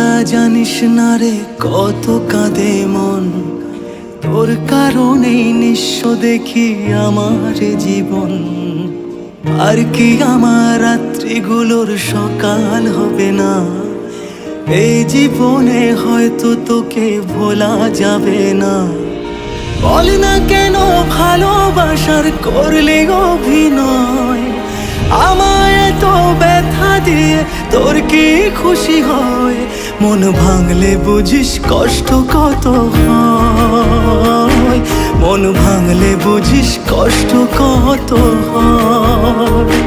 তোরা জানিস না রে কত কাঁদে মন, তোর কারণেই নিঃস্ব দেখি আমার জীবন। আর কি আমার রাত্রিগুলোর সকাল হবে না, এই জীবনে হয়তো তোকে ভোলা যাবে না। বল না কেন ভালোবাসার করলে অভিনয়, আমায় এত ব্যথা দিয়ে তোর কি খুশি হয়? মন ভাঙলে বুঝিস কষ্ট কত হয়, মন ভাঙলে বুঝিস কষ্ট কত হয়।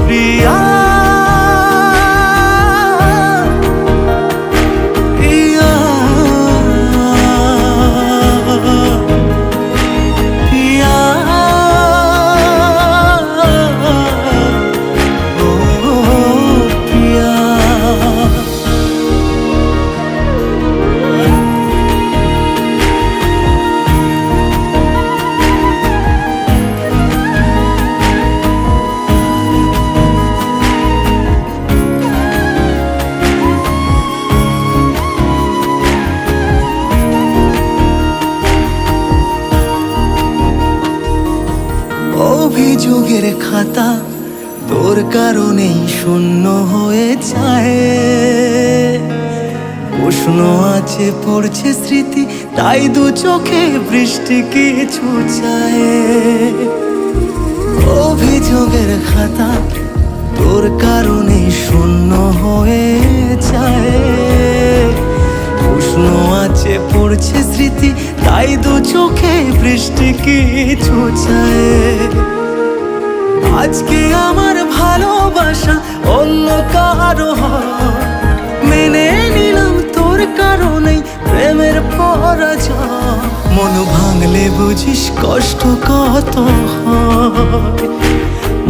প্রিয়া অভিযোগের খাতা তোর কারণেই শূন্য হয়ে যায়, উষ্ণ আছে পড়ছে স্মৃতি, তাই দু চোখে বৃষ্টি কিছু চায়। অভিযোগের খাতা তোর কারণেই শূন্য হয়ে যায়, উষ্ণ আছে পড়ছে স্মৃতি, তাই দু চোখে বৃষ্টি কিছু চায়। আজকে আমার ভালোবাসা অন্য কারো মেনে নিলাম, তোর কারণেই প্রেমের পরাজয়। মন ভাঙলে বুঝিস কষ্ট কত হয়,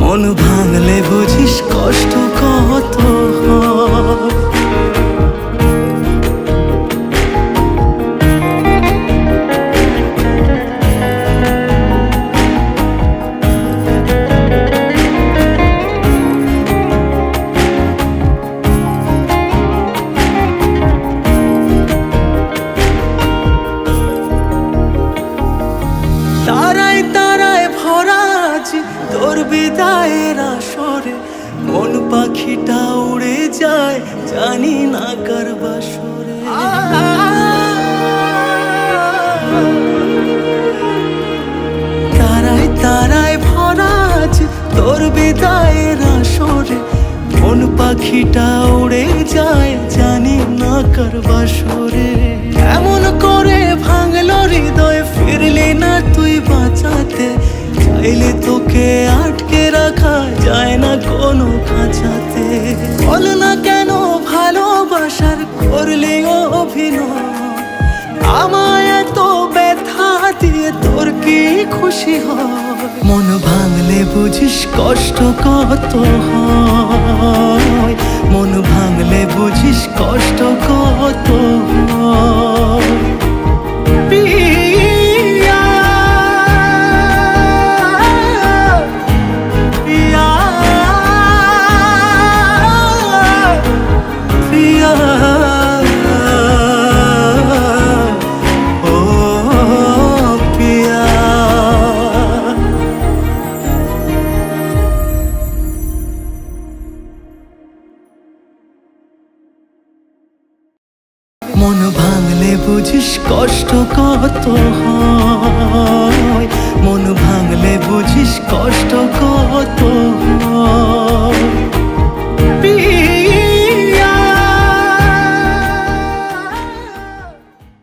মন ভাঙলে বুঝিস কষ্ট কত হয়। তারায় তারায় ভরা আছি তোর বিদায়ের আসরে, মন পাখিটা উড়ে যায় জানি না কার বাসরে। তারায় তারায় ভরা আছি তোর বিদায়ের আসরে, মন পাখিটা উড়ে যায় জানি না কার বাসরে। এমন করে ভাঙলো হৃদয়, ফিরলি না তুই বাঁচাতে, চাইলে তোকে আটকে রাখা যায় না কোনো খাঁচাতে। বল না কেন ভালোবাসার করলি অভিনয়, আমায় এত ব্যথা দিয়ে তোর কি খুশি হয়? মন ভাঙলে বুঝিস কষ্ট কত হয়, মন ভাঙলে বুঝিস কষ্ট কত হয়। প্রিয়া প্রিয়া প্রিয়া ও প্রিয়া। মন ভাঙলে বুঝিস কষ্ট কত হয়, মন ভাঙলে বুঝিস কষ্ট কত হয়।